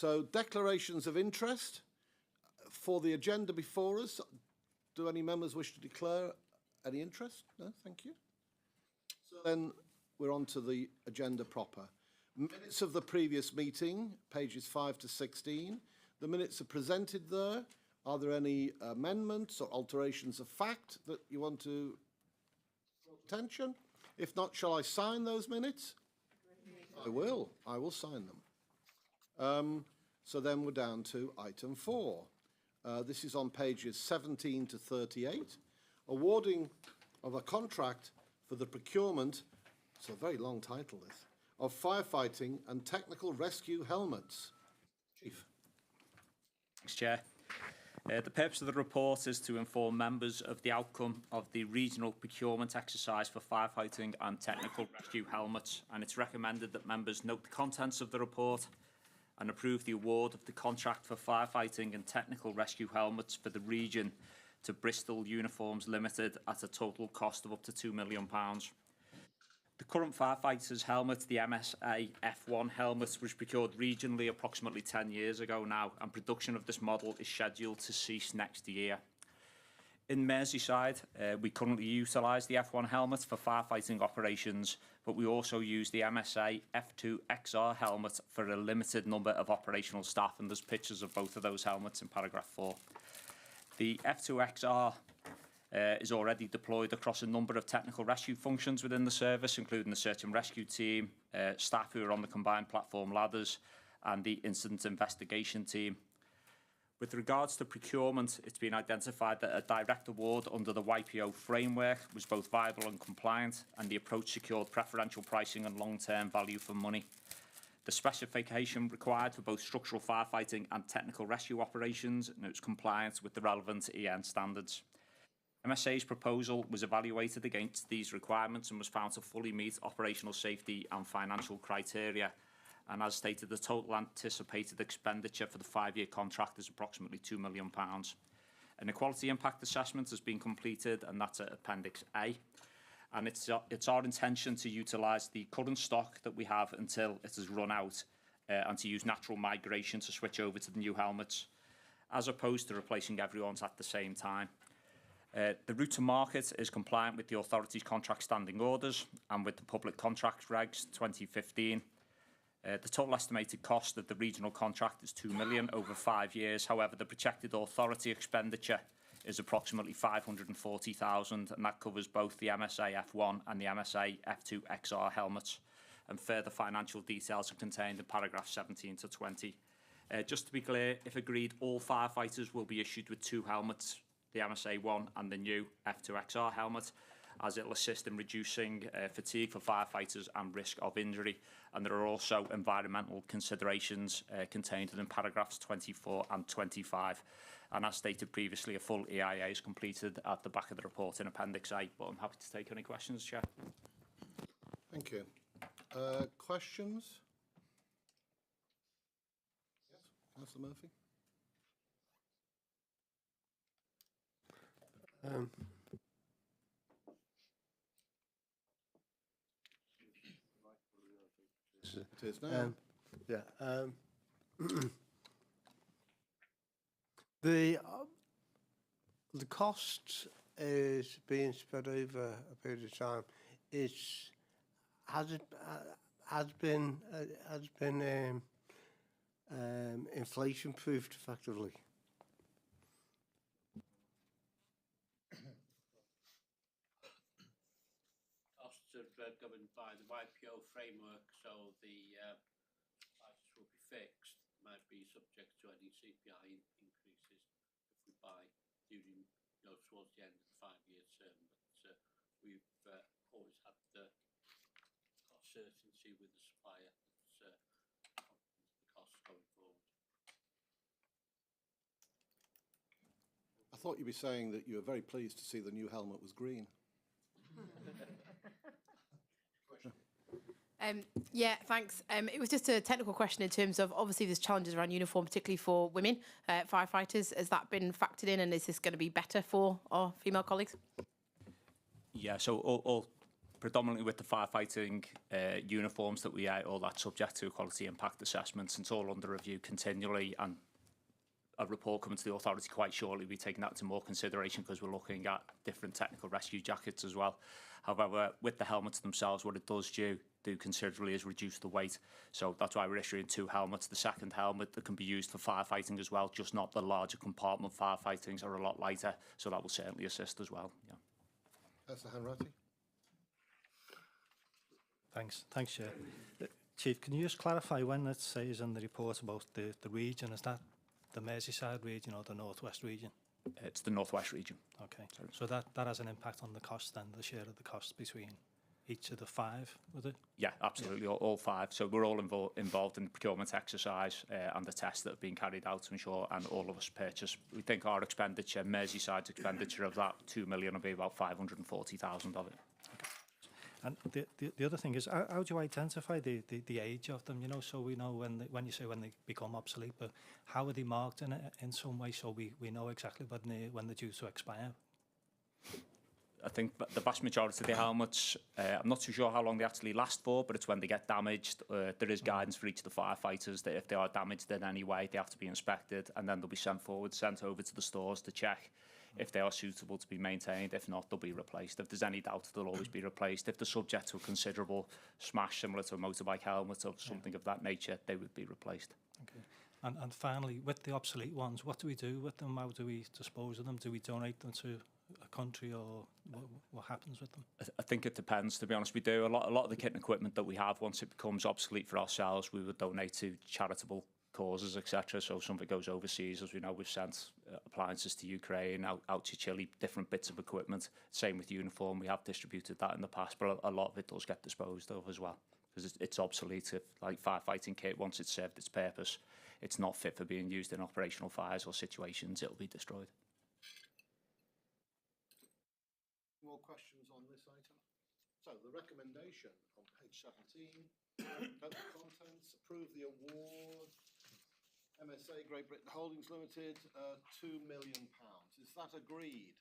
So declarations of interest for the agenda before us. Do any members wish to declare any interest? No, thank you. So then we're on to the agenda proper. Minutes of the previous meeting, pages 5 to 16. The minutes are presented there. Are there any amendments or alterations of fact that you want to draw attention? If not, shall I sign those minutes? I will sign them. So then we're down to item 4. This is on pages 17 to 38. Awarding of a contract for the procurement, it's a very long title this, of firefighting and technical rescue helmets. Chief. Thanks, Chair. The purpose of the report is to inform members of the outcome of the regional procurement exercise for firefighting and technical rescue helmets, and it's recommended that members note the contents of the report and approve the award of the contract for firefighting and technical rescue helmets for the region to Bristol Uniforms Limited at a total cost of up to £2 million. The current firefighter's helmet, the MSA F1 helmet, was procured regionally approximately 10 years ago now, and production of this model is scheduled to cease next year. In Merseyside, we currently utilise the F1 helmet for firefighting operations, but we also use the MSA F2 XR helmet for a limited number of operational staff, and there's pictures of both of those helmets in paragraph 4. The F2 XR is already deployed across a number of technical rescue functions within the service, including the search and rescue team, staff who are on the combined platform ladders, and the incident investigation team. With regards to procurement, it's been identified that a direct award under the YPO framework was both viable and compliant, and the approach secured preferential pricing and long-term value for money. The specification required for both structural firefighting and technical rescue operations, and it was compliant with the relevant EN standards. MSA's proposal was evaluated against these requirements and was found to fully meet operational safety and financial criteria. And as stated, the total anticipated expenditure for the 5-year contract is approximately £2 million. An equality impact assessment has been completed, and that's at Appendix A. And it's our intention to utilise the current stock that we have until it has run out, and to use natural migration to switch over to the new helmets, as opposed to replacing everyone's at the same time. The route to market is compliant with the authority's contract standing orders and with the Public Contracts Regs 2015. The total estimated cost of the regional contract is £2 million over 5 years. However, the projected authority expenditure is approximately £540,000, and that covers both the MSA F1 and the MSA F2 XR helmets. And further financial details are contained in paragraphs 17 to 20. Just to be clear, if agreed, all firefighters will be issued with 2 helmets, the MSA 1 and the new F2 XR helmet, as it will assist in reducing fatigue for firefighters and risk of injury. And there are also environmental considerations contained in paragraphs 24 and 25. And as stated previously, a full EIA is completed at the back of the report in Appendix A, but I'm happy to take any questions, Chair. Thank you. Questions? Yes, Councillor Murphy. It is now. The cost is being spread over a period of time. Has been inflation proofed effectively. Costs are governed by the YPO framework, so the prices will be fixed. Might be subject to any CPI increases if we buy during, towards the end of the 5-year term. But we've always had the cost certainty with the supplier that's the costs going forward. I thought you'd be saying that you were very pleased to see the new helmet was green. Yeah, thanks. It was just a technical question in terms of, obviously there's challenges around uniform, particularly for women firefighters. Has that been factored in, and is this going to be better for our female colleagues? Yeah, so all predominantly with the firefighting uniforms that we all that's subject to quality impact assessments. It's all under review continually, and a report coming to the authority quite shortly. We're taking that into more consideration because we're looking at different technical rescue jackets as well. However, with the helmets themselves, what it does do considerably is reduce the weight. So that's why we're issuing 2 helmets. The second helmet that can be used for firefighting as well, just not the larger compartment firefightings are a lot lighter. So that will certainly assist as well. Yeah. Councillor Hanratty. Thanks, Chair. Chief, can you just clarify when it says in the report about the region, is that the Merseyside region or the North West region? It's the North West region. Okay, so that has an impact on the cost then, the share of the cost between each of the 5, was it? Yeah, absolutely, all 5. So we're all involved in the procurement exercise and the tests that have been carried out to ensure, and all of us purchase. We think our expenditure, Merseyside's expenditure of that 2 million will be about 540,000 of it. And the other thing is, how do you identify the age of them, you know, so we know when you say when they become obsolete, but how are they marked in some way so we know exactly when they're due to expire? I think the vast majority of the helmets, I'm not too sure how long they actually last for, but it's when they get damaged. There is guidance for each of the firefighters that if they are damaged in any way, they have to be inspected, and then they'll be sent over to the stores to check if they are suitable to be maintained. If not, they'll be replaced. If there's any doubt, they'll always be replaced. If they're subject to a considerable smash, similar to a motorbike helmet or something of that nature, they would be replaced. Okay. And finally, with the obsolete ones, what do we do with them? How do we dispose of them? Do we donate them to a country, or what happens with them? I think it depends, to be honest. We do a lot of the kit and equipment that we have, once it becomes obsolete for ourselves, we would donate to charitable causes, etc. So something goes overseas. As we know, we've sent appliances to Ukraine, out to Chile, different bits of equipment. Same with uniform. We have distributed that in the past, but a lot of it does get disposed of as well, because it's obsolete. If, like firefighting kit, once it's served its purpose, it's not fit for being used in operational fires or situations, it'll be destroyed. More questions on this item? So the recommendation on page 17, note the contents, approve the award, MSA Great Britain Holdings Limited, £2 million. Is that agreed?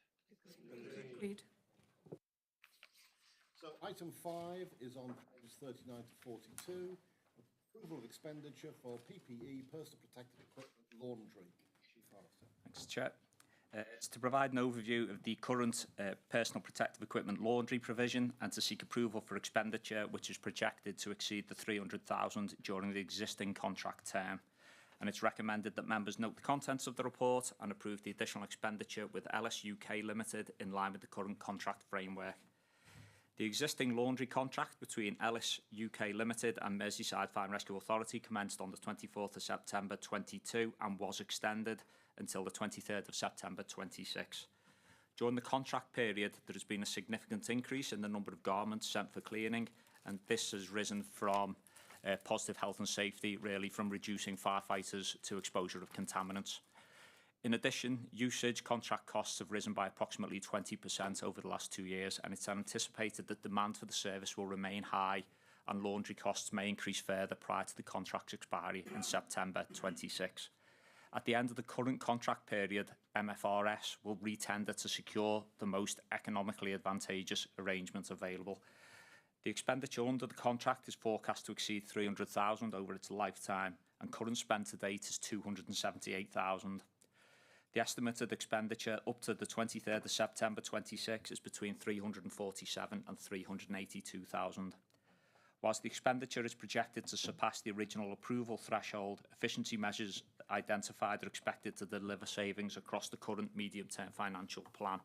Agreed. So item 5 is on pages 39 to 42, approval of expenditure for PPE, personal protective equipment, laundry. Chief Forrester. Thanks, Chair. It's to provide an overview of the current personal protective equipment laundry provision and to seek approval for expenditure which is projected to exceed the 300,000 during the existing contract term. And it's recommended that members note the contents of the report and approve the additional expenditure with Ellis UK Limited in line with the current contract framework. The existing laundry contract between Ellis UK Limited and Merseyside Fire and Rescue Authority commenced on the 24th of September 22 and was extended until the 23rd of September 26. During the contract period, there has been a significant increase in the number of garments sent for cleaning, and this has risen from positive health and safety, really from reducing firefighters to exposure of contaminants. In addition, usage contract costs have risen by approximately 20% over the last 2 years, and it's anticipated that demand for the service will remain high and laundry costs may increase further prior to the contract's expiry in September 26. At the end of the current contract period, MFRS will retender to secure the most economically advantageous arrangement available. The expenditure under the contract is forecast to exceed 300,000 over its lifetime, and current spend to date is 278,000. The estimated expenditure up to the 23rd of September 26 is between 347 and 382,000. Whilst the expenditure is projected to surpass the original approval threshold, efficiency measures identified are expected to deliver savings across the current medium-term financial plan.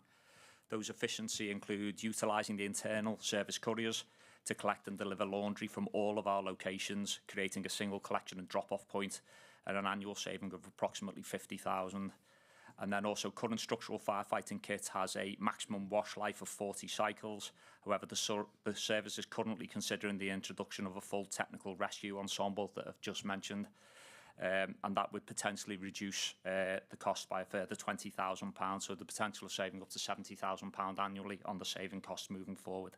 Those efficiencies include utilising the internal service couriers to collect and deliver laundry from all of our locations, creating a single collection and drop-off point at an annual saving of approximately 50,000. And then also current structural firefighting kit has a maximum wash life of 40 cycles. However, the service is currently considering the introduction of a full technical rescue ensemble that I've just mentioned. And that would potentially reduce the cost by a further £20,000. So the potential of saving up to £70,000 annually on the saving costs moving forward.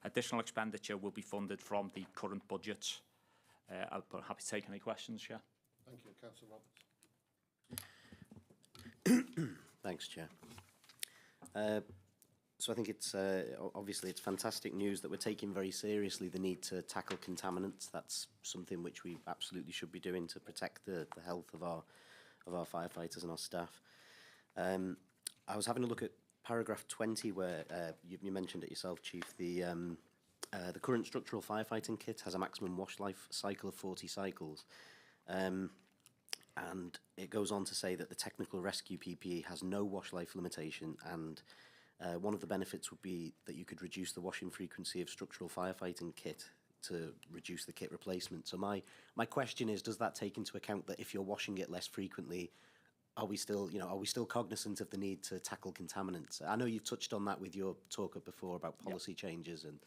Additional expenditure will be funded from the current budgets. I'm happy to take any questions, Chair. Thank you. Councillor Roberts. Thanks, Chair. So I think it's obviously it's fantastic news that we're taking very seriously the need to tackle contaminants. That's something which we absolutely should be doing to protect the health of our firefighters and our staff. I was having a look at paragraph 20 where you mentioned it yourself, Chief. The current structural firefighting kit has a maximum wash life cycle of 40 cycles. And it goes on to say that the technical rescue PPE has no wash life limitation, and one of the benefits would be that you could reduce the washing frequency of structural firefighting kit to reduce the kit replacement. So my question is, does that take into account that if you're washing it less frequently, are we still cognizant of the need to tackle contaminants? I know you've touched on that with your talk up before about policy changes, and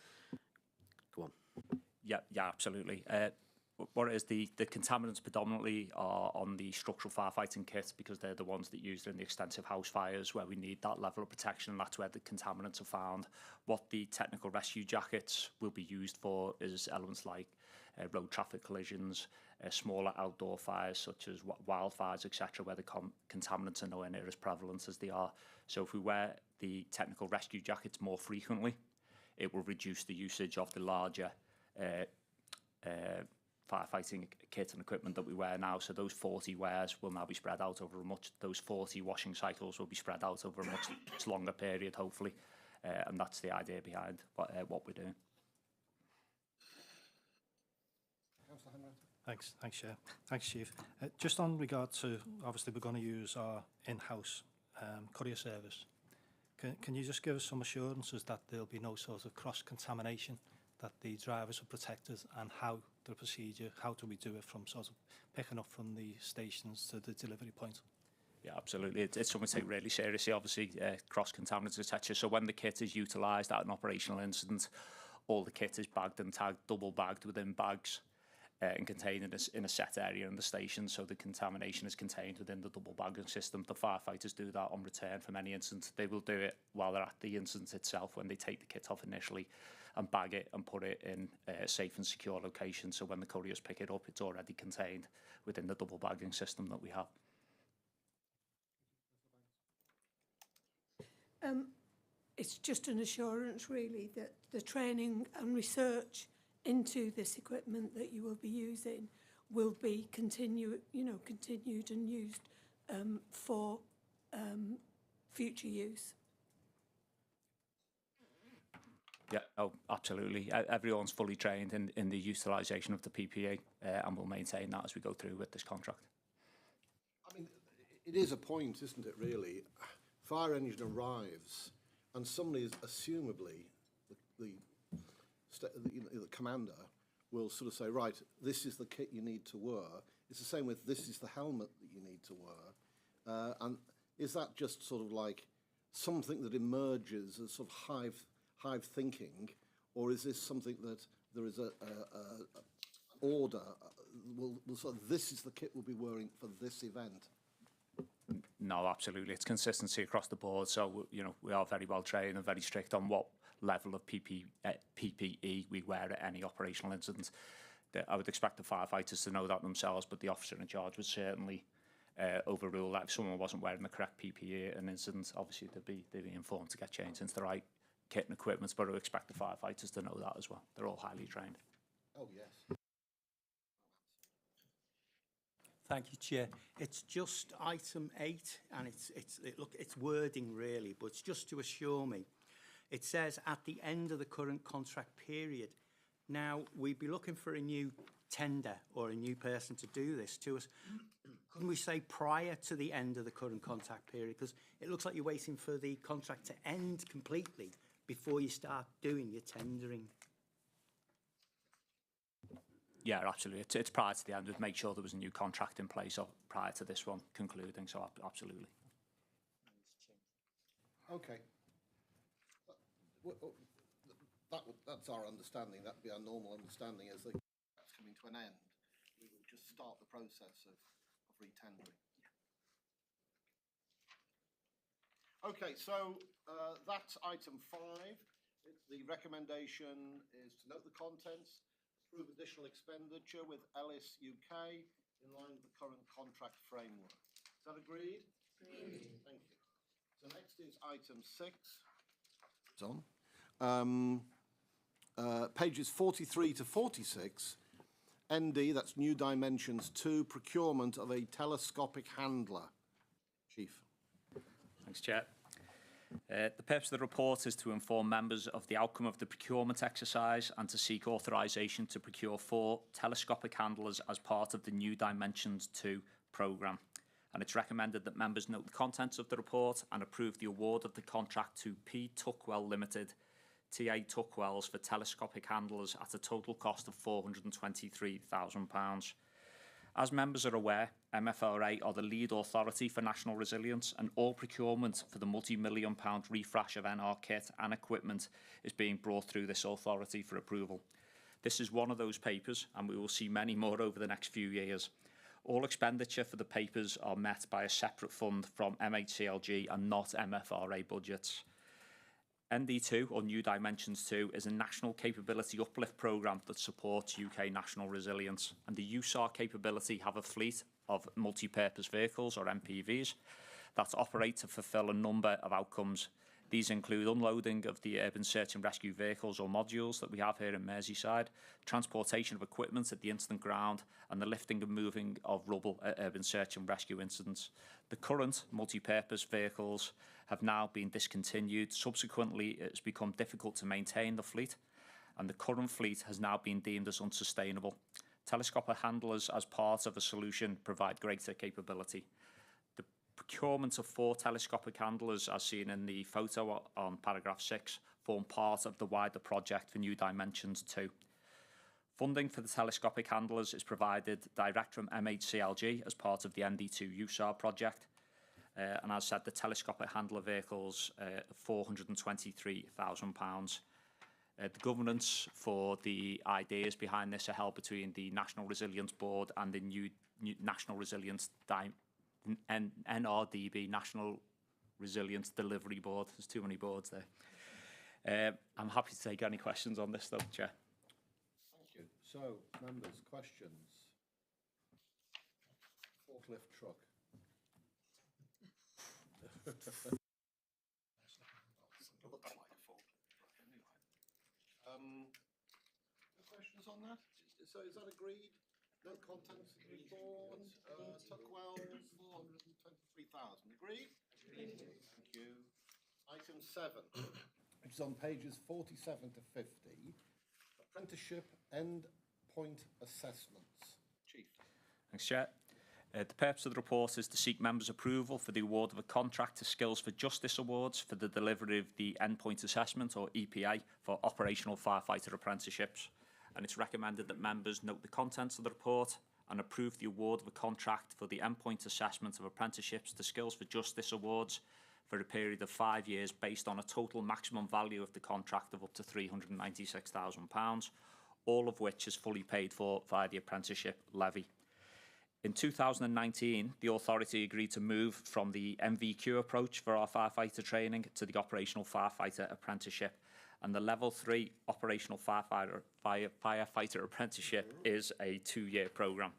go on. Yeah, absolutely. What it is, the contaminants predominantly are on the structural firefighting kit because they're the ones that are used in the extensive house fires where we need that level of protection, and that's where the contaminants are found. What the technical rescue jackets will be used for is elements like road traffic collisions, smaller outdoor fires such as wildfires, etc., where the contaminants are nowhere near as prevalent as they are. So if we wear the technical rescue jackets more frequently, it will reduce the usage of the larger firefighting kit and equipment that we wear now. So those 40 wears will now be spread out over those 40 washing cycles will be spread out over a much longer period, hopefully. And that's the idea behind what we're doing. Thanks, Chair. Thanks, Chief. Just on regard to, obviously, we're going to use our in-house courier service. Can you just give us some assurances that there'll be no sort of cross-contamination, that the drivers are protected, and how the procedure, how do we do it from sort of picking up from the stations to the delivery point? Yeah, absolutely. It's something to take really seriously, obviously, cross-contaminants, etc. So when the kit is utilised at an operational incident, all the kit is bagged and tagged, double bagged within bags and contained in a set area in the station, so the contamination is contained within the double bagging system. The firefighters do that on return from any incident. They will do it while they're at the incident itself when they take the kit off initially and bag it and put it in a safe and secure location. So when the couriers pick it up, it's already contained within the double bagging system that we have. It's just an assurance, really, that the training and research into this equipment that you will be using will be continued and used for future use. Yeah, oh, absolutely. Everyone's fully trained in the utilisation of the PPE, and we'll maintain that as we go through with this contract. I mean, it is a point, isn't it, really? Fire engine arrives, and somebody is assumably, the commander will sort of say, right, this is the kit you need to wear. It's the same with this is the helmet that you need to wear. And is that just sort of like something that emerges as sort of hive thinking, or is this something that there is an order? Will sort of, this is the kit we'll be wearing for this event? No, absolutely. It's consistency across the board. So, we are very well trained and very strict on what level of PPE we wear at any operational incident. I would expect the firefighters to know that themselves, but the officer in charge would certainly overrule that. If someone wasn't wearing the correct PPE at an incident, obviously they'd be informed to get changed into the right kit and equipment, but I would expect the firefighters to know that as well. They're all highly trained. Oh, yes. Thank you, Chair. It's just item 8, and it's wording really, but it's just to assure me. It says at the end of the current contract period. Now, we'd be looking for a new tender or a new person to do this to us. Couldn't we say prior to the end of the current contract period? Because it looks like you're waiting for the contract to end completely before you start doing your tendering. Yeah, absolutely. It's prior to the end. We'd make sure there was a new contract in place prior to this one concluding, so absolutely. Okay. That's our understanding. That'd be our normal understanding. As the contract's coming to an end, we will just start the process of re-tendering. Okay, so that's item 5. The recommendation is to note the contents, approve additional expenditure with Ellis UK in line with the current contract framework. Is that agreed? Agreed. Thank you. So next is item 6. on. Pages 43 to 46, ND, that's New Dimensions 2, procurement of a telescopic handler. Chief. Thanks, Chair. The purpose of the report is to inform members of the outcome of the procurement exercise and to seek authorisation to procure 4 telescopic handlers as part of the New Dimensions 2 programme. And it's recommended that members note the contents of the report and approve the award of the contract to P. Tuckwell Limited, TA Tuckwells, for telescopic handlers at a total cost of £423,000. As members are aware, MFRA are the lead authority for national resilience, and all procurement for the multi-million-pound refresh of NR kit and equipment is being brought through this authority for approval. This is one of those papers, and we will see many more over the next few years. All expenditure for the papers are met by a separate fund from MHCLG and not MFRA budgets. ND2, or New Dimensions 2, is a national capability uplift programme that supports UK national resilience, and the USAR capability have a fleet of multi-purpose vehicles, or MPVs, that operate to fulfil a number of outcomes. These include unloading of the urban search and rescue vehicles or modules that we have here in Merseyside, transportation of equipment at the incident ground, and the lifting and moving of rubble at urban search and rescue incidents. The current multi-purpose vehicles have now been discontinued. Subsequently, it has become difficult to maintain the fleet, and the current fleet has now been deemed as unsustainable. Telescopic handlers, as part of a solution, provide greater capability. The procurement of 4 telescopic handlers, as seen in the photo on paragraph 6, form part of the wider project for New Dimensions 2. Funding for the telescopic handlers is provided direct from MHCLG as part of the ND2 USAR project. And as said, the telescopic handler vehicles, £423,000. The governance for the ideas behind this are held between the National Resilience Board and the new National Resilience NRDB, National Resilience Delivery Board. There's too many boards there. I'm happy to take any questions on this, though, Chair. Thank you. So, members, questions? Forklift truck. No questions on that? So is that agreed? No contents of the report. Tuckwell, 423,000. Agreed? Agreed. Thank you. Item 7, which is on pages 47 to 50. Apprenticeship endpoint assessments. Chief. Thanks, Chair. The purpose of the report is to seek members' approval for the award of a contract to Skills for Justice Awards for the delivery of the Endpoint Assessment, or EPA, for operational firefighter apprenticeships. And it's recommended that members note the contents of the report and approve the award of a contract for the Endpoint Assessment of apprenticeships to Skills for Justice Awards for a period of 5 years, based on a total maximum value of the contract of up to £396,000, all of which is fully paid for via the apprenticeship levy. In 2019, the authority agreed to move from the MVQ approach for our firefighter training to the operational firefighter apprenticeship, and the Level 3 operational firefighter apprenticeship is a 2-year programme.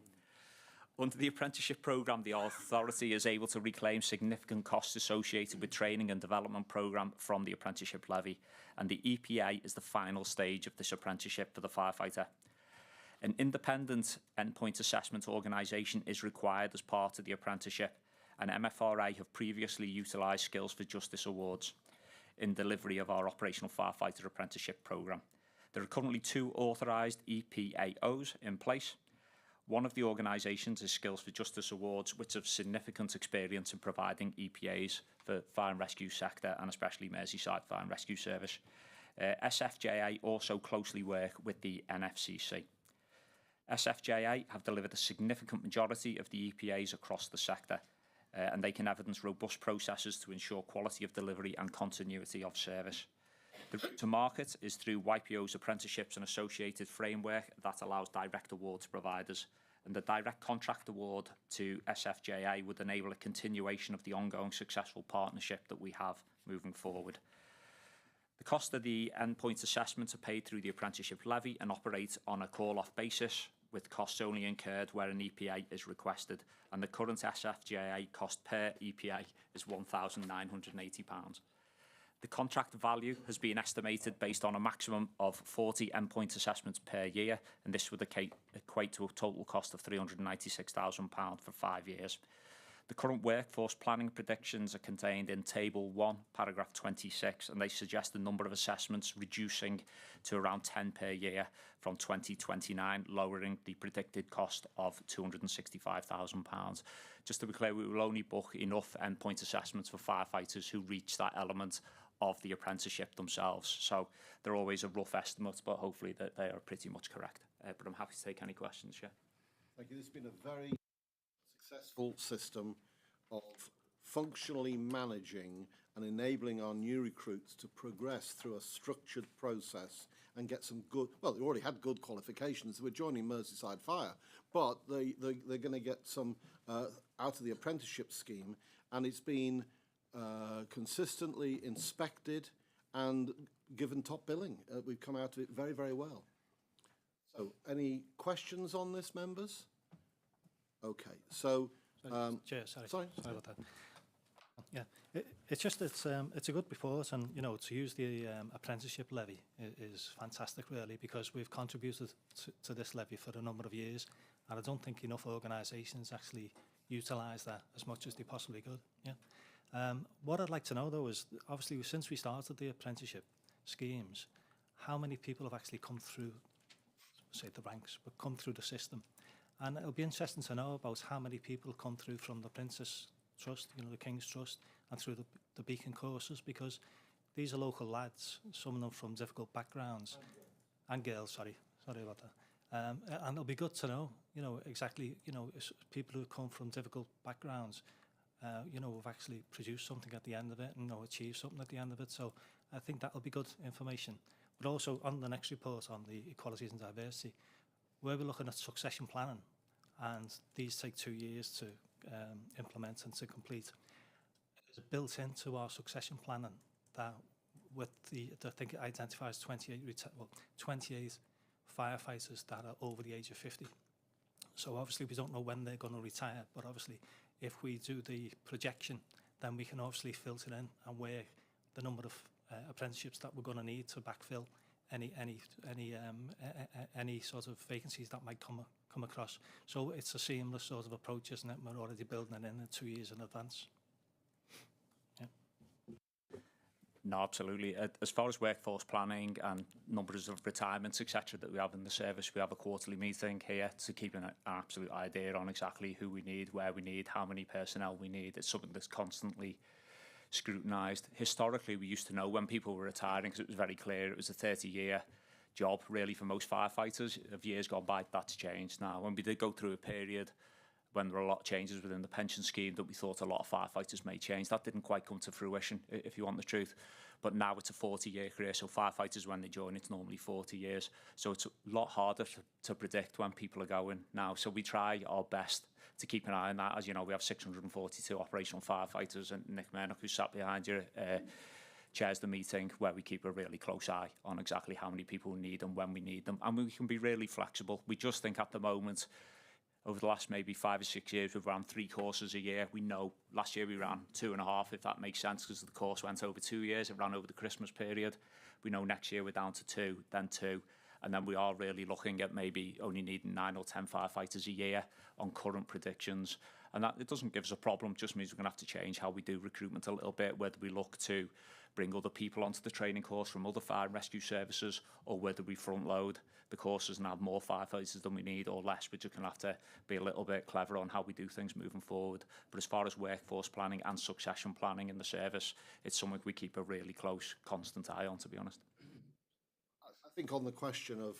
Under the apprenticeship programme, the authority is able to reclaim significant costs associated with training and development programme from the apprenticeship levy, and the EPA is the final stage of this apprenticeship for the firefighter. An independent endpoint assessment organisation is required as part of the apprenticeship, and MFRA have previously utilised Skills for Justice Awards in delivery of our operational firefighter apprenticeship programme. There are currently 2 authorised EPAOs in place. One of the organisations is Skills for Justice Awards, which have significant experience in providing EPAs for fire and rescue sector, and especially Merseyside Fire and Rescue Service. SFJA also closely work with the NFCC. SFJA have delivered a significant majority of the EPAs across the sector, and they can evidence robust processes to ensure quality of delivery and continuity of service. The route to market is through YPO's apprenticeships and associated framework that allows direct award to providers, and the direct contract award to SFJA would enable a continuation of the ongoing successful partnership that we have moving forward. The cost of the endpoint assessments are paid through the apprenticeship levy and operate on a call-off basis, with costs only incurred where an EPA is requested, and the current SFJA cost per EPA is £1,980. The contract value has been estimated based on a maximum of 40 endpoint assessments per year, and this would equate to a total cost of £396,000 for 5 years. The current workforce planning predictions are contained in Table 1, paragraph 26, and they suggest the number of assessments reducing to around 10 per year from 2029, lowering the predicted cost of £265,000. Just to be clear, we will only book enough endpoint assessments for firefighters who reach that element of the apprenticeship themselves. So they're always a rough estimate, but hopefully they are pretty much correct. But I'm happy to take any questions, yeah. Thank you. This has been a very successful system of functionally managing and enabling our new recruits to progress through a structured process and get some good, well, they already had good qualifications. They were joining Merseyside Fire, but they're going to get some out of the apprenticeship scheme, and it's been consistently inspected and given top billing. We've come out of it very, very well. So, any questions on this, members? Okay, so... Chair, sorry about that. Yeah, it's a good report, and you know, to use the apprenticeship levy is fantastic, really, because we've contributed to this levy for a number of years, and I don't think enough organisations actually utilise that as much as they possibly could. Yeah. What I'd like to know, though, is obviously since we started the apprenticeship schemes, how many people have actually come through, say, the ranks, but come through the system? And it'll be interesting to know about how many people come through from the Princess Trust, you know, the King's Trust, and through the Beacon courses, because these are local lads, some of them from difficult backgrounds, and girls, sorry about that. And it'll be good to know, you know, exactly, you know, people who come from difficult backgrounds, you know, have actually produced something at the end of it and, you know, achieved something at the end of it. So I think that'll be good information. But also on the next report on the equalities and diversity, where we're looking at succession planning, and these take 2 years to implement and to complete. It's built into our succession planning that with I think it identifies 28 firefighters that are over the age of 50. So obviously we don't know when they're going to retire, but obviously if we do the projection, then we can obviously filter in and weigh the number of apprenticeships that we're going to need to backfill any sort of vacancies that might come across. So it's a seamless sort of approach, isn't it? We're already building it in 2 years in advance. Yeah. No, absolutely. As far as workforce planning and numbers of retirements, etc., that we have in the service, we have a quarterly meeting here to keep an absolute idea on exactly who we need, where we need, how many personnel we need. It's something that's constantly scrutinised. Historically, we used to know when people were retiring because it was very clear it was a 30-year job, really, for most firefighters. Of years gone by, that's changed now. When we did go through a period when there were a lot of changes within the pension scheme that we thought a lot of firefighters may change, that didn't quite come to fruition, if you want the truth. But now it's a 40-year career, so firefighters, when they join, it's normally 40 years. So it's a lot harder to predict when people are going now. So we try our best to keep an eye on that. As you know, we have 642 operational firefighters, and Nick Murdoch, who sat behind you, chairs the meeting, where we keep a really close eye on exactly how many people we need and when we need them. And we can be really flexible. We just think at the moment, over the last maybe 5 or 6 years, we've run 3 courses a year. We know last year we ran 2.5, if that makes sense, because the course went over 2 years. It ran over the Christmas period. We know next year we're down to 2, then 2. And then we are really looking at maybe only needing 9 or 10 firefighters a year on current predictions. And that, it doesn't give us a problem, just means we're going to have to change how we do recruitment a little bit, whether we look to bring other people onto the training course from other fire and rescue services, or whether we front load the courses and have more firefighters than we need or less. We're just going to have to be a little bit clever on how we do things moving forward. But as far as workforce planning and succession planning in the service, it's something we keep a really close, constant eye on, to be honest. I think on the question of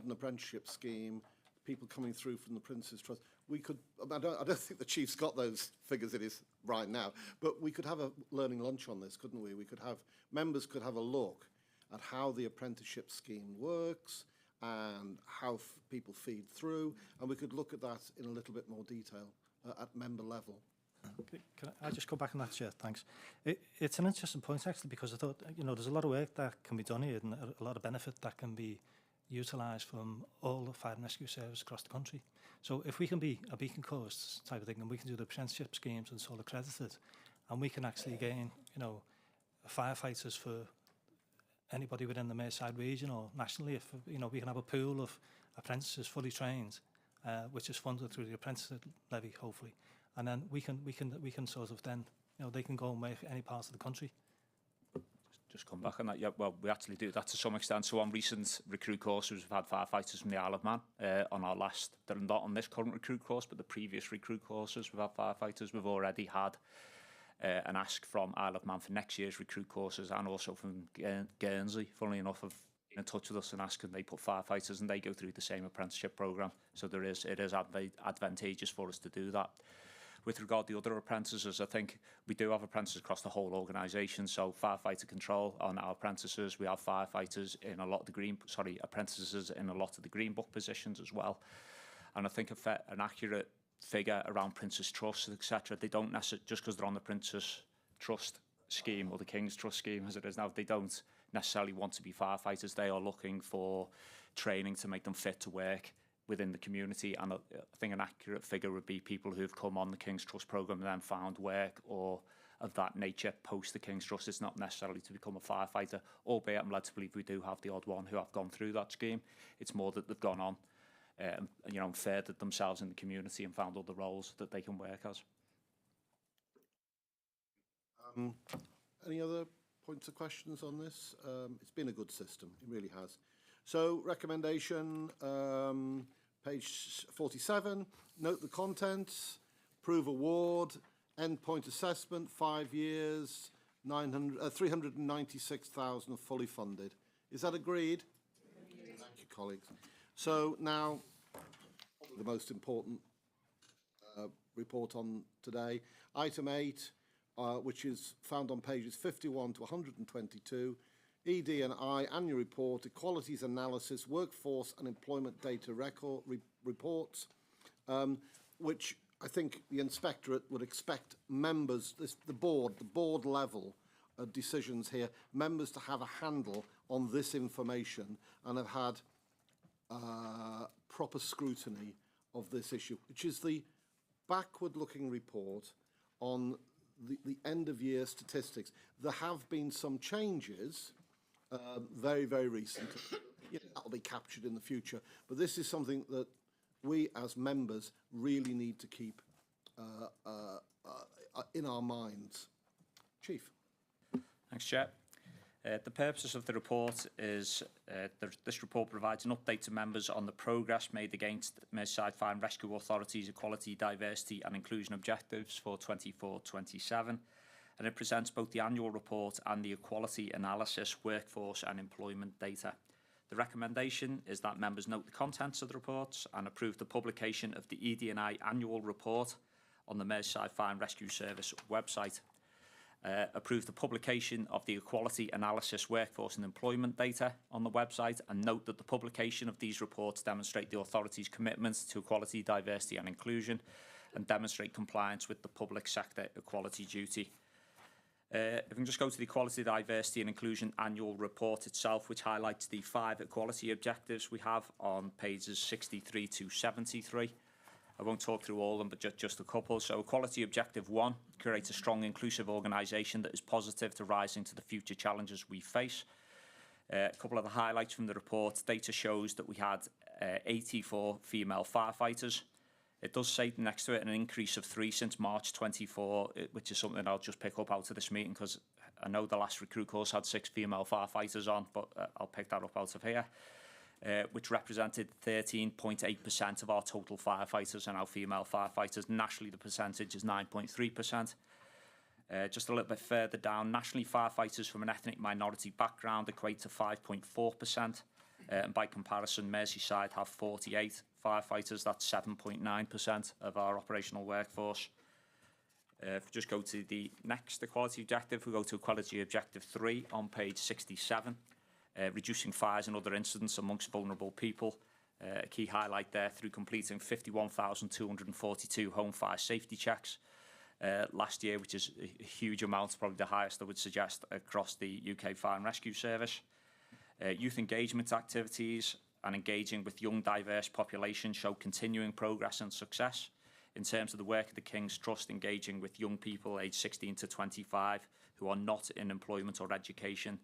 an apprenticeship scheme, people coming through from the Prince's Trust, we could, I don't think the Chief's got those figures in his right now, but we could have a learning lunch on this, couldn't we? We could have, members could have a look at how the apprenticeship scheme works and how people feed through, and we could look at that in a little bit more detail at member level. Okay, can I just go back on that, Chair? Thanks. It's an interesting point, actually, because I thought, you know, there's a lot of work that can be done here and a lot of benefit that can be utilised from all the fire and rescue services across the country. So if we can be a Beacon course type of thing, and we can do the apprenticeship schemes and it's all accredited, and we can actually gain, you know, firefighters for anybody within the Merseyside region or nationally. If you know, we can have a pool of apprentices fully trained, which is funded through the apprentice levy, hopefully, and then we can sort of then, you know, they can go and work any part of the country. Just come back on that. Yeah, well, we actually do that to some extent. So on recent recruit courses, we've had firefighters from the Isle of Man on our last. They're not on this current recruit course, but the previous recruit courses, we've had firefighters. We've already had an ask from Isle of Man for next year's recruit courses, and also from Guernsey, funnily enough, have been in touch with us and asking they put firefighters and they go through the same apprenticeship programme. So it is advantageous for us to do that. With regard to the other apprentices, I think we do have apprentices across the whole organisation. So firefighter control on our apprentices. We have firefighters in a lot of the apprentices in a lot of the Green Book positions as well. And I think an accurate figure around Prince's Trust, etc. They don't necessarily, just because they're on the Prince's Trust scheme or the King's Trust scheme as it is now, they don't necessarily want to be firefighters. They are looking for training to make them fit to work within the community, and I think an accurate figure would be people who have come on the King's Trust programme and then found work or of that nature post the King's Trust. It's not necessarily to become a firefighter, albeit I'm led to believe we do have the odd one who have gone through that scheme. It's more that they've gone on you know, furthered themselves in the community and found other roles that they can work as. Any other points or questions on this? It's been a good system, it really has. So recommendation, page 47, note the contents, approve award, endpoint assessment, 5 years, 396,000 fully funded. Is that agreed? Yes. Thank you, colleagues. So now, the most important report on today, item 8, which is found on pages 51 to 122, ED&I Annual Report, Equalities Analysis, Workforce and Employment Data Reports, which I think the Inspectorate would expect members, the board level decisions here, members to have a handle on this information and have had proper scrutiny of this issue, which is the backward-looking report on the end-of-year statistics. There have been some changes very, very recent. You know, that'll be captured in the future. But this is something that we as members really need to keep in our minds. Chief. Thanks, Chair. The purpose of the report is this report provides an update to members on the progress made against Merseyside Fire and Rescue Authority's equality, diversity and inclusion objectives for 24-27. And it presents both the annual report and the equality analysis, workforce and employment data. The recommendation is that members note the contents of the reports and approve the publication of the ED&I annual report on the Merseyside Fire and Rescue Service website. Approve the publication of the equality analysis, workforce and employment data on the website, and note that the publication of these reports demonstrate the authority's commitment to equality, diversity and inclusion and demonstrate compliance with the public sector equality duty. If we can just go to the Equality, Diversity and Inclusion Annual Report itself, which highlights the 5 equality objectives we have on pages 63 to 73. I won't talk through all of them, but just a couple. So Equality Objective 1, create a strong, inclusive organisation that is positive to rising to the future challenges we face. A couple of the highlights from the report. Data shows that we had 84 female firefighters. It does say next to it an increase of 3 since March 24, which is something I'll just pick up out of this meeting because I know the last recruit course had 6 female firefighters on, but I'll pick that up out of here, which represented 13.8% of our total firefighters and our female firefighters. Nationally, the percentage is 9.3%. Just a little bit further down, nationally, firefighters from an ethnic minority background equate to 5.4%. And by comparison, Merseyside have 48 firefighters. That's 7.9% of our operational workforce. If we just go to the next equality objective, we go to Equality Objective 3 on page 67, reducing fires and other incidents amongst vulnerable people. A key highlight there through completing 51,242 home fire safety checks last year, which is a huge amount, probably the highest I would suggest across the UK Fire and Rescue Service. Youth engagement activities and engaging with young, diverse populations show continuing progress and success. In terms of the work of the King's Trust, engaging with young people aged 16 to 25 who are not in employment or education.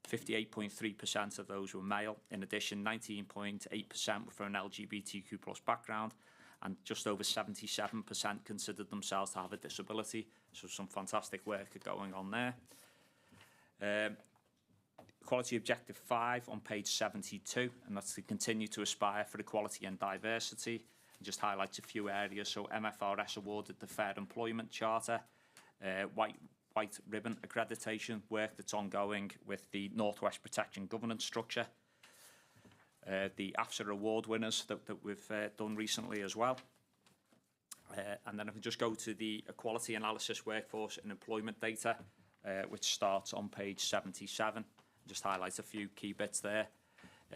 58.3% of those were male. In addition, 19.8% were from an LGBTQ plus background, and just over 77% considered themselves to have a disability. So some fantastic work going on there. Equality Objective 5 on page 72, and that's to continue to aspire for equality and diversity. And just highlights a few areas. So MFRS awarded the Fair Employment Charter, white ribbon accreditation, work that's ongoing with the Northwest Protection governance structure. The AFSA award winners that we've done recently as well. And then if we just go to the equality analysis workforce and employment data, which starts on page 77. Just highlight a few key bits there.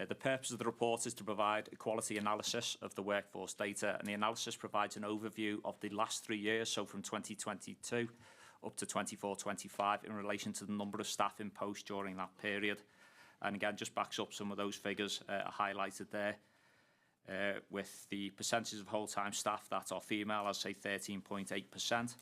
The purpose of the report is to provide equality analysis of the workforce data, and the analysis provides an overview of the last 3 years, so from 2022 up to 24-25, in relation to the number of staff in post during that period. And again, just backs up some of those figures highlighted there, with the percentage of whole-time staff that are female, I'd say 13.8%.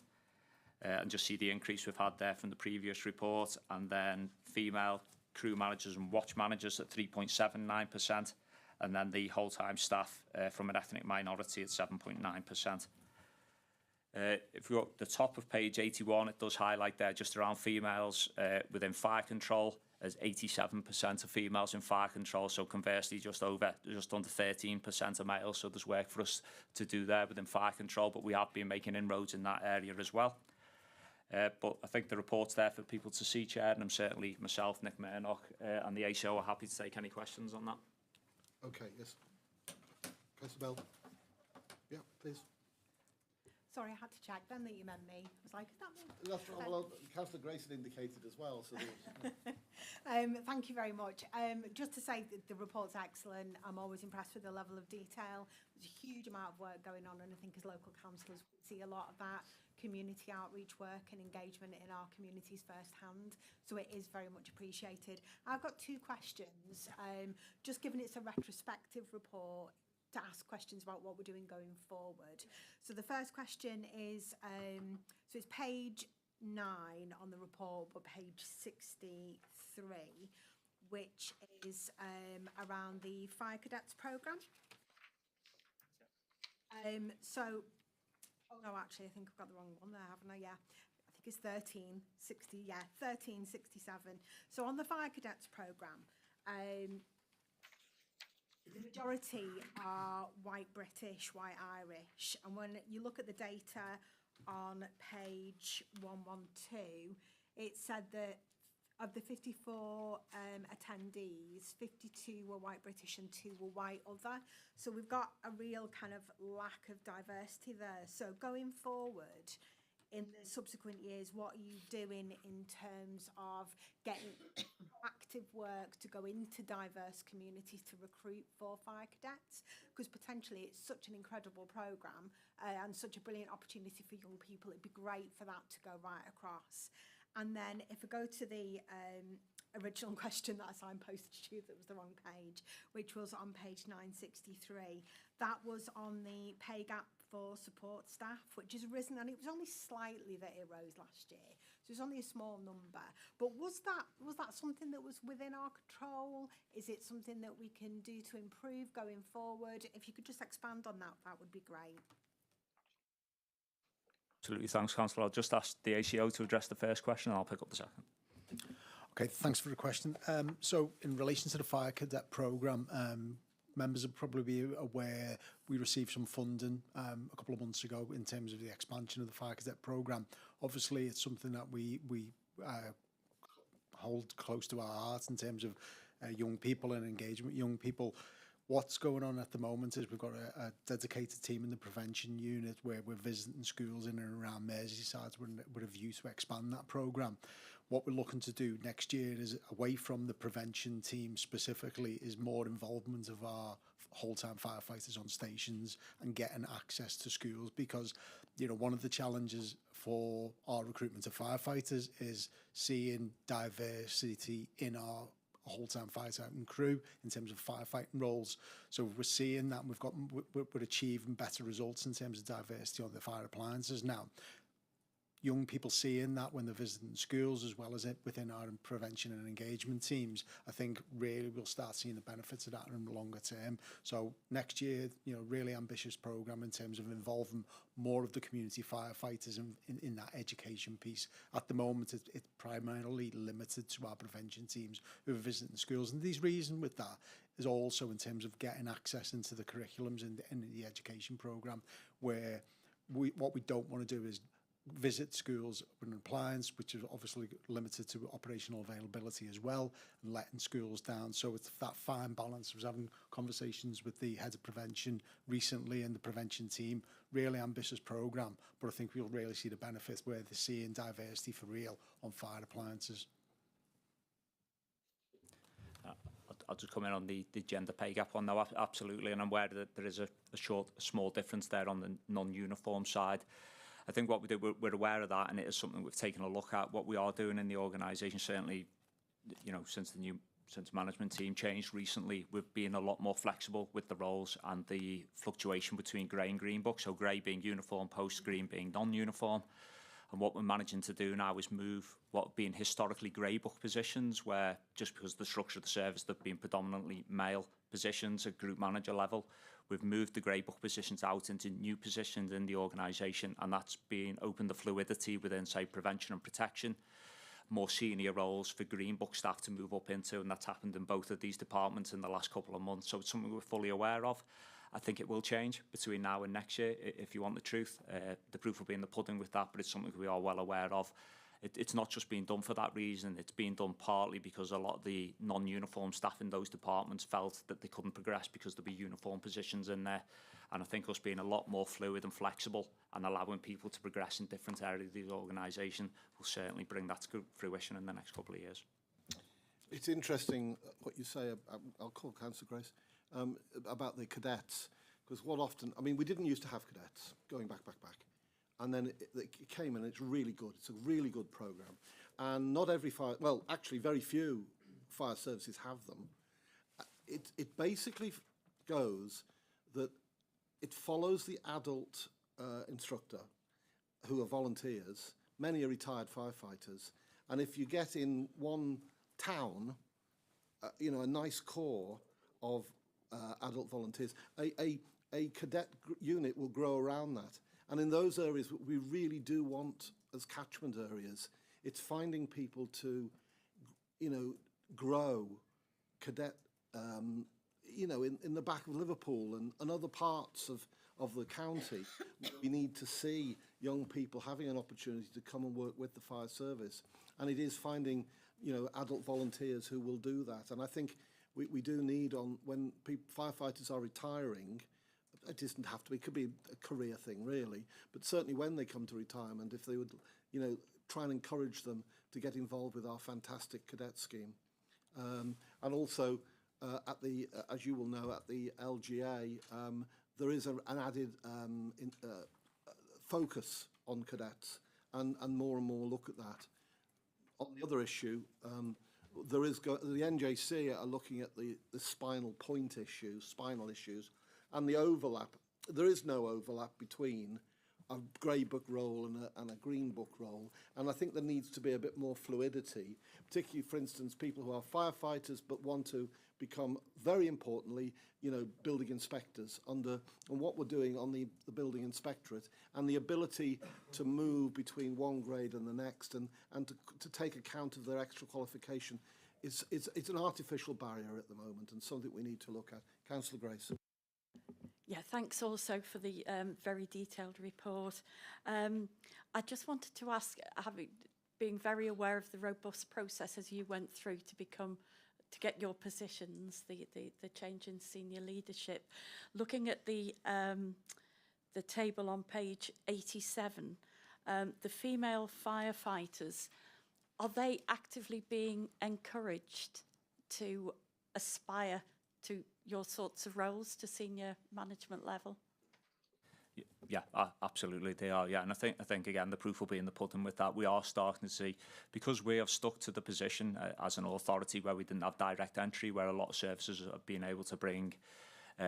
And just see the increase we've had there from the previous report, and then female crew managers and watch managers at 3.79%, and then the whole-time staff from an ethnic minority at 7.9%. If we go up the top of page 81, it does highlight there just around females within fire control, as 87% of females in fire control, so conversely just under 13% of males, so there's work for us to do there within fire control, but we have been making inroads in that area as well. But I think the report's there for people to see, Chair, and I'm certainly myself, Nick Murdoch, and the ACO are happy to take any questions on that. Okay, yes. Councillor Bell. Yeah, please. Sorry, I had to check then that you meant me. I was like, is that me? That's right. Well, Councillor Grayson indicated as well. So thank you very much. Just to say that the report's excellent. I'm always impressed with the level of detail. There's a huge amount of work going on, and I think as local councillors we see a lot of that community outreach work and engagement in our communities firsthand. So it is very much appreciated. I've got two questions. Just given it's a retrospective report, to ask questions about what we're doing going forward. So the first question is, so it's page 9 on the report, but page 63, which is around the Fire Cadets programme. So, oh no, actually, I think I've got the wrong one there, haven't I? Yeah. I think it's 1360, yeah, 1367. So on the Fire Cadets programme, the majority are white British, white Irish, and when you look at the data on page 112, it said that of the 54 attendees, 52 were white British and 2 were white other. So we've got a real kind of lack of diversity there. So going forward, in the subsequent years, what are you doing in terms of getting active work to go into diverse communities to recruit for fire cadets? Because potentially it's such an incredible programme and such a brilliant opportunity for young people. It'd be great for that to go right across. And then if we go to the original question that I signposted to you that was the wrong page, which was on page 963, that was on the pay gap for support staff, which has risen, and it was only slightly that it rose last year, so it's only a small number. But was that something that was within our control? Is it something that we can do to improve going forward? If you could just expand on that, that would be great. Absolutely, thanks, Councillor. I'll just ask the ACO to address the first question, and I'll pick up the second. Okay, thanks for the question. So in relation to the Fire Cadet programme, members will probably be aware we received some funding a couple of months ago in terms of the expansion of the Fire Cadet programme. Obviously, it's something that we hold close to our hearts in terms of young people and engagement with young people. What's going on at the moment is we've got a dedicated team in the prevention unit where we're visiting schools in and around Merseyside with a view to expand that programme. What we're looking to do next year is, away from the prevention team specifically, is more involvement of our whole-time firefighters on stations and getting access to schools, because, you know, one of the challenges for our recruitment of firefighters is seeing diversity in our whole-time firefighting crew in terms of firefighting roles. So we're seeing that, and we're achieving better results in terms of diversity on the fire appliances now. young people seeing that when they're visiting schools, as well as it within our prevention and engagement teams, I think really we'll start seeing the benefits of that in the longer term. So next year, you know, really ambitious programme in terms of involving more of the community firefighters in that education piece. At the moment, it's primarily limited to our prevention teams who are visiting schools. And the reason with that is also in terms of getting access into the curriculums in the education programme, where what we don't want to do is visit schools with an appliance, which is obviously limited to operational availability as well, and letting schools down. So it's that fine balance. I was having conversations with the head of prevention recently and the prevention team. Really ambitious programme, but I think we'll really see the benefits where they're seeing diversity for real on fire appliances. I'll just come in on the gender pay gap one now. Absolutely, and I'm aware that there is a small difference there on the non-uniform side. I think what we do, we're aware of that, and it is something we've taken a look at. What we are doing in the organisation, certainly, you know, since management team changed recently, we've been a lot more flexible with the roles and the fluctuation between grey and green book. So grey being uniform, post green being non-uniform. And what we're managing to do now is move what have been historically grey book positions, where just because of the structure of the service, they've been predominantly male positions at group manager level. We've moved the grey book positions out into new positions in the organisation, and that's been opened the fluidity within, say, prevention and protection, more senior roles for green book staff to move up into, and that's happened in both of these departments in the last couple of months. So it's something we're fully aware of. I think it will change between now and next year, if you want the truth. The proof will be in the pudding with that, but it's something we are well aware of. It's not just being done for that reason. It's being done partly because a lot of the non-uniform staff in those departments felt that they couldn't progress because there'd be uniform positions in there. And I think us being a lot more fluid and flexible and allowing people to progress in different areas of the organisation will certainly bring that to fruition in the next couple of years. It's interesting what you say, I'll call Councillor Grace, about the cadets, because what often, I mean, we didn't used to have cadets, going back. And then it came, and it's really good. It's a really good programme. And not every fire, well, actually very few fire services have them. It basically goes that it follows the adult instructor who are volunteers. Many are retired firefighters. And if you get in one town, you know, a nice core of adult volunteers, a cadet unit will grow around that. And in those areas we really do want as catchment areas, it's finding people to, you know, grow cadet, you know, in the back of Liverpool and other parts of the county. We need to see young people having an opportunity to come and work with the fire service. And it is finding, you know, adult volunteers who will do that. And I think we do need, when firefighters are retiring, it doesn't have to be, it could be a career thing really, but certainly when they come to retirement, if they would, you know, try and encourage them to get involved with our fantastic cadet scheme. And also at the, as you will know, at the LGA, there is an added focus on cadets and more look at that. On the other issue, there is the NJC are looking at the spinal point issues, spinal issues, and the overlap. There is no overlap between a grey book role and a green book role, and I think there needs to be a bit more fluidity, particularly, for instance, people who are firefighters but want to become, very importantly, you know, building inspectors and what we're doing on the building inspectorate, and the ability to move between one grade and the next, and to take account of their extra qualification. It's an artificial barrier at the moment, and something we need to look at. Councillor Grace. Yeah, thanks also for the very detailed report. I just wanted to ask, being very aware of the robust process as you went through to get your positions, the change in senior leadership, looking at the table on page 87, the female firefighters, are they actively being encouraged to aspire to your sorts of roles, to senior management level? Yeah, absolutely they are. Yeah, and I think again the proof will be in the pudding with that. We are starting to see, because we have stuck to the position as an authority where we didn't have direct entry, where a lot of services have been able to bring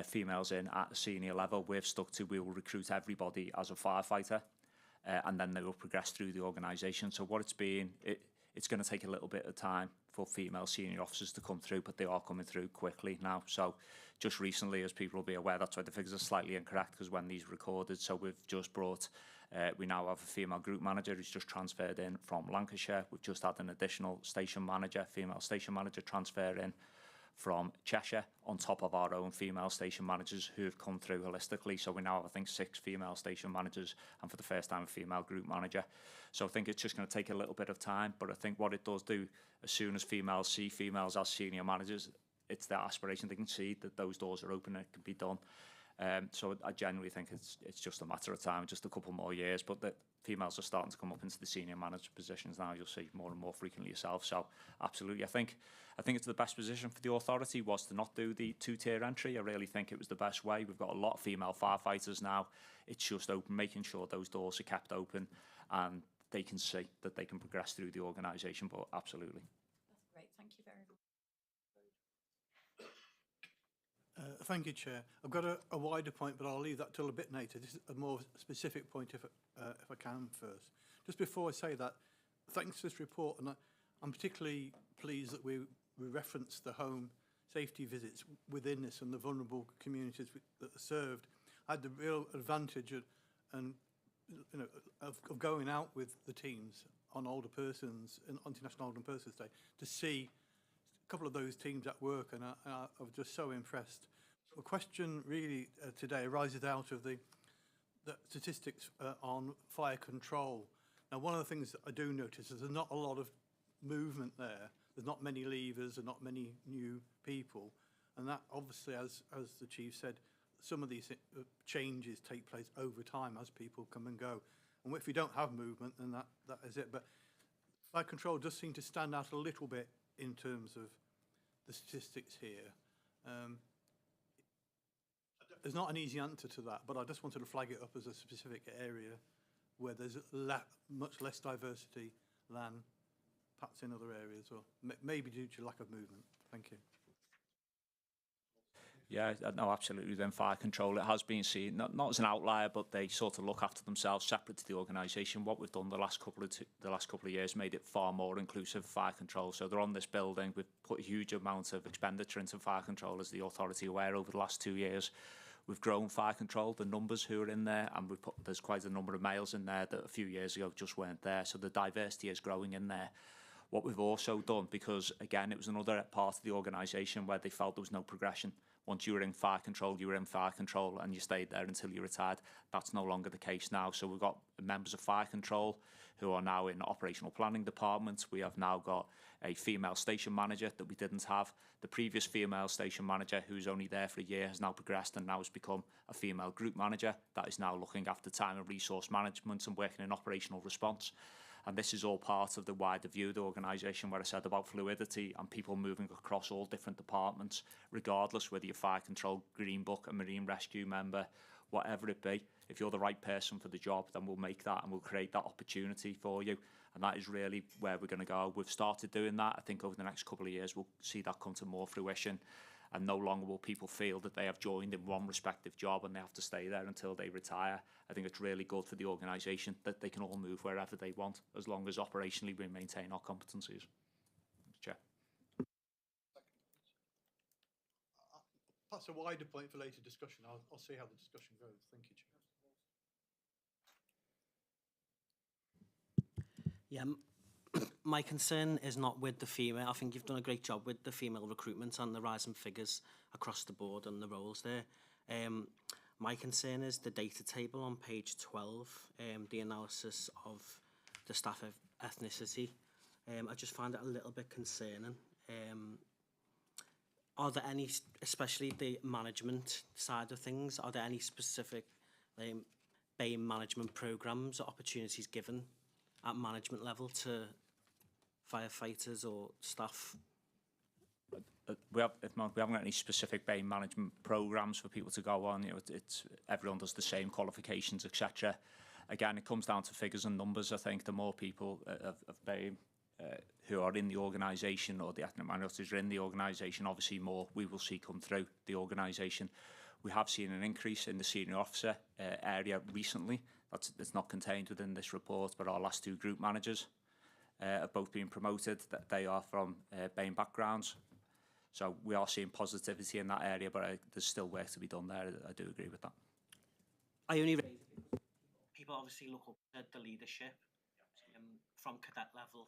females in at a senior level. We've stuck to, we will recruit everybody as a firefighter. and then they will progress through the organisation. So what it's been, it's going to take a little bit of time for female senior officers to come through, but they are coming through quickly now. So just recently, as people will be aware, that's why the figures are slightly incorrect, because when these recorded, so we've just brought, we now have a female group manager who's just transferred in from Lancashire. We've just had an additional station manager, female station manager, transfer in from Cheshire, on top of our own female station managers who have come through holistically. So we now have, I think, 6 female station managers, and for the first time, a female group manager. So I think it's just going to take a little bit of time, but I think what it does do, as soon as females see females as senior managers, it's their aspiration. They can see that those doors are open and it can be done. So I genuinely think it's just a matter of time, just a couple more years, but the females are starting to come up into the senior manager positions now. You'll see more and more frequently yourself. So absolutely, I think it's the best position for the authority was to not do the 2-tier entry. I really think it was the best way. We've got a lot of female firefighters now. It's just open, making sure those doors are kept open and they can see that they can progress through the organisation, but absolutely. That's great, thank you very much. Thank you, Chair. I've got a wider point, but I'll leave that till a bit later. This is a more specific point, if I can first. Just before I say that, thanks for this report, and I'm particularly pleased that we reference the home safety visits within this and the vulnerable communities that are served. I had the real advantage of going out with the teams on older persons, and International Older Persons Day, to see a couple of those teams at work, and I was just so impressed. The question really today arises out of the statistics on fire control. Now, one of the things that I do notice is there's not a lot of movement there. There's not many leavers and not many new people. And that obviously, as the Chief said, some of these changes take place over time as people come and go. And if we don't have movement, then that is it. But fire control does seem to stand out a little bit in terms of the statistics here. There's not an easy answer to that, but I just wanted to flag it up as a specific area where there's much less diversity than perhaps in other areas, or maybe due to lack of movement. Thank you. Yeah, no, absolutely. Then fire control, it has been seen, not as an outlier, but they sort of look after themselves separate to the organisation. What we've done the last couple of years made it far more inclusive, fire control. So they're on this building. We've put a huge amount of expenditure into fire control, as the authority aware, over the last 2 years. We've grown fire control, the numbers who are in there, and there's quite a number of males in there that a few years ago just weren't there. So the diversity is growing in there. What we've also done, because again, it was another part of the organisation where they felt there was no progression. Once you were in fire control, you were in fire control and you stayed there until you retired. That's no longer the case now. So we've got members of fire control who are now in operational planning departments. We have now got a female station manager that we didn't have. The previous female station manager, who's only there for a year, has now progressed and now has become a female group manager that is now looking after time and resource management and working in operational response. And this is all part of the wider view of the organisation, where I said about fluidity and people moving across all different departments, regardless whether you're fire control, green book, a marine rescue member, whatever it be. If you're the right person for the job, then we'll make that and we'll create that opportunity for you. And that is really where we're going to go. We've started doing that. I think over the next couple of years, we'll see that come to more fruition. And no longer will people feel that they have joined in one respective job and they have to stay there until they retire. I think it's really good for the organisation that they can all move wherever they want, as long as operationally we maintain our competencies. Chair. That's a wider point for later discussion. I'll see how the discussion goes. Thank you, Chair. Yeah, my concern is not with the female. I think you've done a great job with the female recruitment and the rising figures across the board and the roles there. My concern is the data table on page 12, the analysis of the staff ethnicity. I just find it a little bit concerning. Are there any, especially the management side of things, are there any specific BAME management programmes or opportunities given at management level to firefighters or staff? We haven't got any specific BAME management programmes for people to go on. You know, it's everyone does the same qualifications, etc. Again, it comes down to figures and numbers. I think the more people of BAME who are in the organisation, or the ethnic minorities are in the organisation, obviously more we will see come through the organisation. We have seen an increase in the senior officer area recently. it's not contained within this report, but our last 2 group managers have both been promoted. That they are from BAME backgrounds. So we are seeing positivity in that area, but there's still work to be done there. I do agree with that. I only raise it because people obviously look up at the leadership from cadet level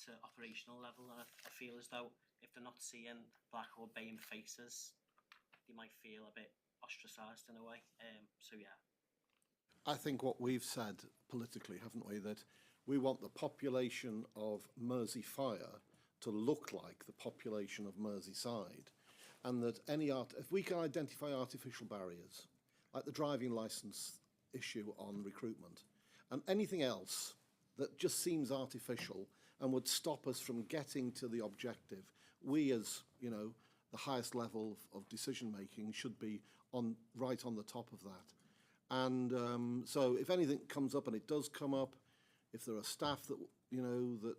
to operational level, and I feel as though if they're not seeing black or BAME faces, they might feel a bit ostracised in a way. So yeah. I think what we've said politically, haven't we, that we want the population of Mersey Fire to look like the population of Merseyside, and that if we can identify artificial barriers, like the driving licence issue on recruitment, and anything else that just seems artificial and would stop us from getting to the objective, we as, you know, the highest level of decision making should be right on the top of that. And so if anything comes up, and it does come up, if there are staff that, you know,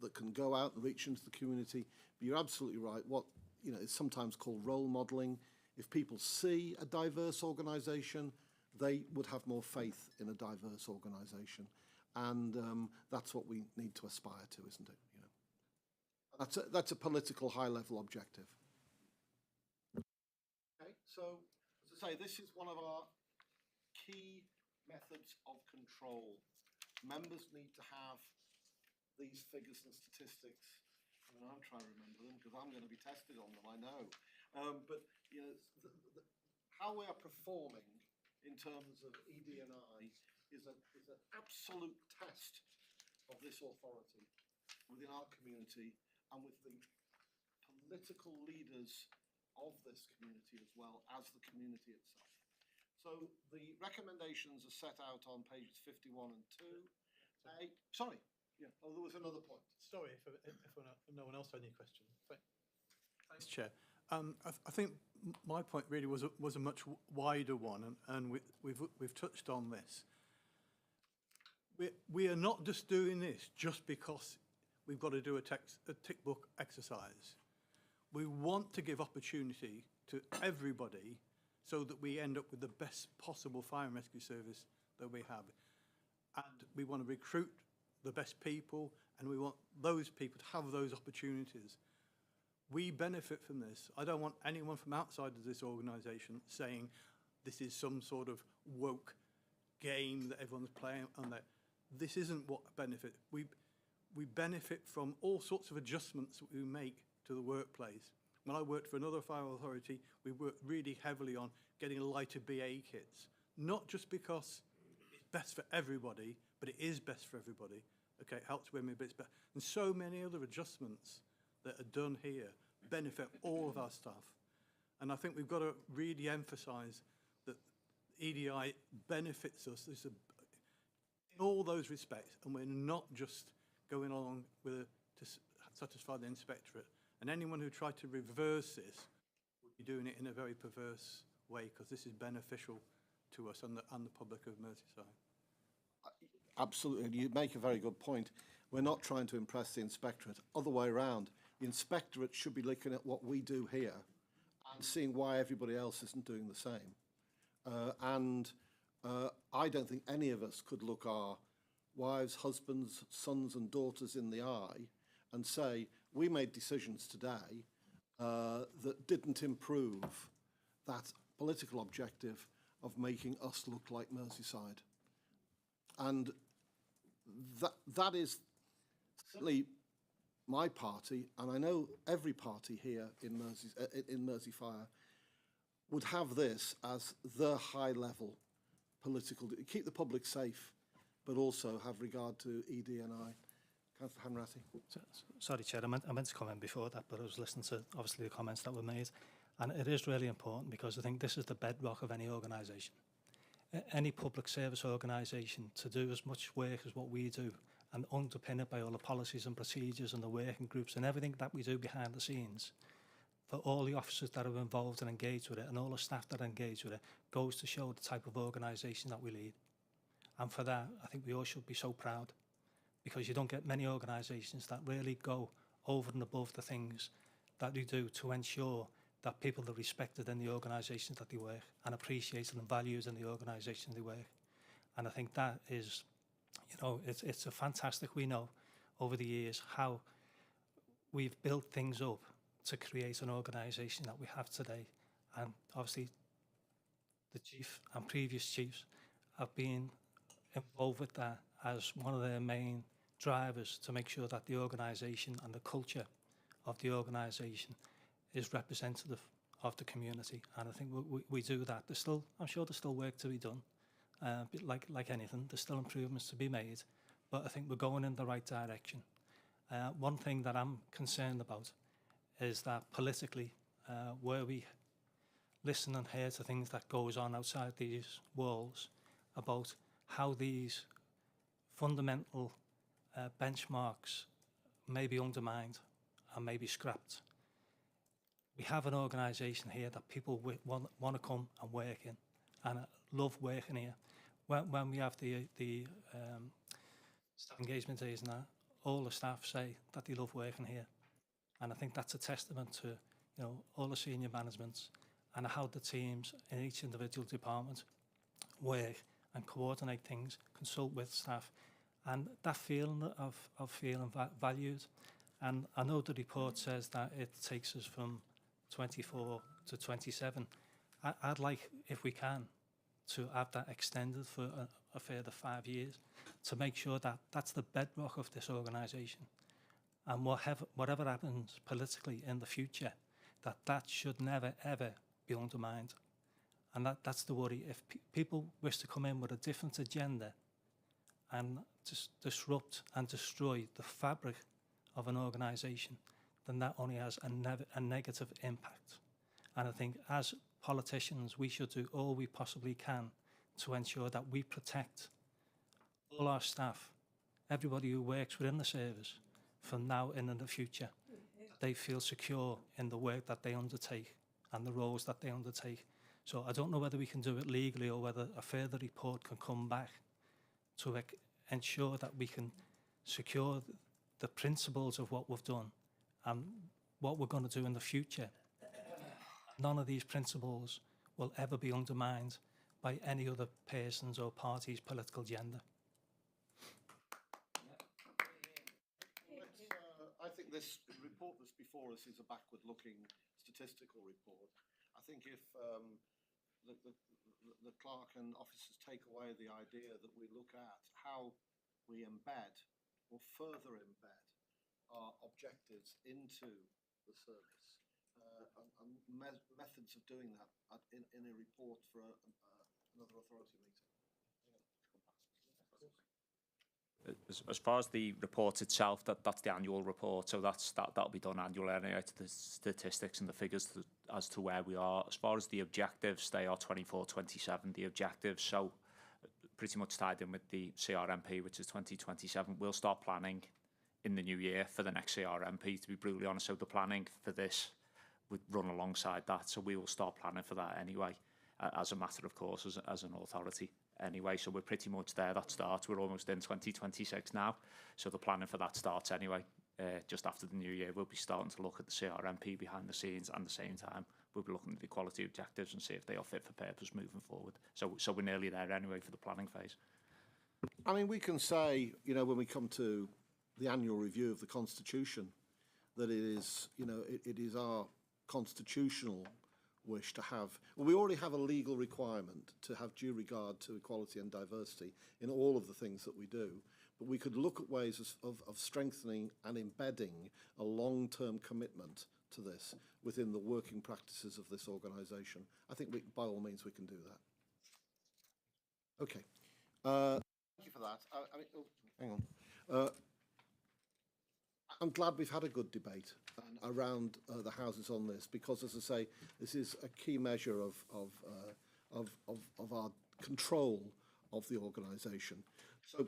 that can go out and reach into the community, but you're absolutely right, what, you know, is sometimes called role modelling. If people see a diverse organisation, they would have more faith in a diverse organisation. And that's what we need to aspire to, isn't it? You know, that's a political high-level objective. Okay, so as I say, this is one of our key methods of control. Members need to have these figures and statistics. I mean, I'm trying to remember them because I'm going to be tested on them, I know. But you know, how we are performing in terms of ED&I is an absolute test of this authority within our community and with the political leaders of this community as well as the community itself. So the recommendations are set out on pages 51 and 2. Sorry, yeah. Oh, there was another point. Sorry if no one else had any questions. Thanks, Chair. I think my point really was a much wider one, and we've touched on this. We are not just doing this just because we've got to do a tick book exercise. We want to give opportunity to everybody so that we end up with the best possible fire and rescue service that we have. And we want to recruit the best people, and we want those people to have those opportunities. We benefit from this. I don't want anyone from outside of this organisation saying this is some sort of woke game that everyone's playing on that. This isn't what benefit. We benefit from all sorts of adjustments that we make to the workplace. When I worked for another fire authority, we worked really heavily on getting lighter BA kits, not just because it's best for everybody, but it is best for everybody. Okay, it helps women, but it's better. And so many other adjustments that are done here benefit all of our staff. And I think we've got to really emphasise that EDI benefits us in all those respects, and we're not just going along to satisfy the inspectorate. And anyone who tried to reverse this would be doing it in a very perverse way, because this is beneficial to us and the public of Merseyside. Absolutely, you make a very good point. We're not trying to impress the inspectorate. Other way around, the inspectorate should be looking at what we do here and seeing why everybody else isn't doing the same. I don't think any of us could look our wives, husbands, sons and daughters in the eye and say, we made decisions today that didn't improve that political objective of making us look like Merseyside. And that is certainly my party, and I know every party here in Mersey Fire would have this as the high-level political, keep the public safe, but also have regard to ED&I. Councillor Hanratty. Sorry, Chair, I meant to comment before that, but I was listening to, obviously, the comments that were made. And it is really important because I think this is the bedrock of any organisation. Any public service organisation to do as much work as what we do and underpin it by all the policies and procedures and the working groups and everything that we do behind the scenes, for all the officers that are involved and engaged with it and all the staff that are engaged with it, goes to show the type of organisation that we lead. And for that, I think we all should be so proud, because you don't get many organisations that really go over and above the things that they do to ensure that people are respected in the organisations that they work and appreciated and valued in the organisations they work. And I think that is, you know, it's a fantastic, we know over the years how we've built things up to create an organisation that we have today. And obviously the chief and previous chiefs have been involved with that as one of their main drivers to make sure that the organisation and the culture of the organisation is representative of the community. And I think we do that. There's still, I'm sure there's still work to be done. But like anything, there's still improvements to be made, but I think we're going in the right direction. One thing that I'm concerned about is that politically, where we listen and hear to things that goes on outside these walls about how these fundamental benchmarks may be undermined and may be scrapped. We have an organisation here that people want to come and work in and love working here. When we have the staff engagement days and that, all the staff say that they love working here. And I think that's a testament to, you know, all the senior managements and how the teams in each individual department work and coordinate things, consult with staff, and that feeling of feeling valued. And I know the report says that it takes us from 24 to 27. I'd like, if we can, to have that extended for a further 5 years to make sure that that's the bedrock of this organisation. And whatever happens politically in the future, that should never, ever be undermined. And that's the worry. If people wish to come in with a different agenda and just disrupt and destroy the fabric of an organisation, then that only has a negative impact. And I think as politicians, we should do all we possibly can to ensure that we protect all our staff, everybody who works within the service, from now and in the future. They feel secure in the work that they undertake and the roles that they undertake. So I don't know whether we can do it legally or whether a further report can come back to ensure that we can secure the principles of what we've done and what we're going to do in the future. None of these principles will ever be undermined by any other person's or party's political agenda. I think this report that's before us is a backward-looking statistical report. I think if the clerk and officers take away the idea that we look at how we embed or further embed our objectives into the service and methods of doing that in a report for another authority meeting. As far as the report itself, that's the annual report, so that'll be done annually anyway, to the statistics and the figures as to where we are. As far as the objectives, they are 24-27, the objectives, so pretty much tied in with the CRMP, which is 2027. We'll start planning in the new year for the next CRMP, to be brutally honest, so the planning for this would run alongside that, so we will start planning for that anyway, as a matter of course, as an authority. Anyway, so we're pretty much there. That starts. We're almost in 2026 now, so the planning for that starts anyway. Just after the new year, we'll be starting to look at the CRMP behind the scenes, and at the same time, we'll be looking at the quality objectives and see if they are fit for purpose moving forward. So we're nearly there anyway for the planning phase. I mean, we can say, you know, when we come to the annual review of the Constitution, that it is, you know, it is our constitutional wish to have, well, we already have a legal requirement to have due regard to equality and diversity in all of the things that we do, but we could look at ways of strengthening and embedding a long-term commitment to this within the working practices of this organisation. I think by all means we can do that. Okay. Thank you for that. I mean, hang on. I'm glad we've had a good debate around the houses on this, because, as I say, this is a key measure of our control of the organisation. So,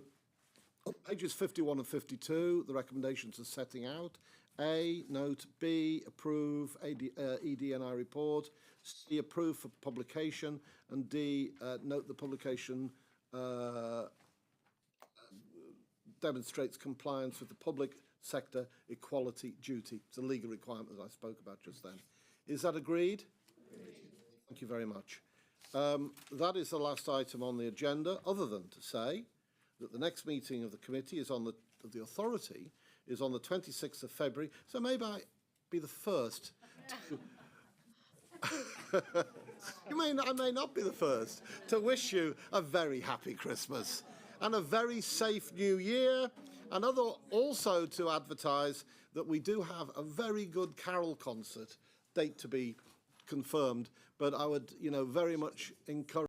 on pages 51 and 52, the recommendations are setting out. A, note. B, approve ED&I report. C, approve for publication. And D, note the publication demonstrates compliance with the public sector equality duty. It's a legal requirement that I spoke about just then. Is that agreed? Thank you very much. That is the last item on the agenda, other than to say that the next meeting of the committee is of the authority is on the 26th of February. So maybe I be the first to I may not be the first to wish you a very happy Christmas and a very safe New Year, and also to advertise that we do have a very good carol concert, date to be confirmed, but I would, very much encourage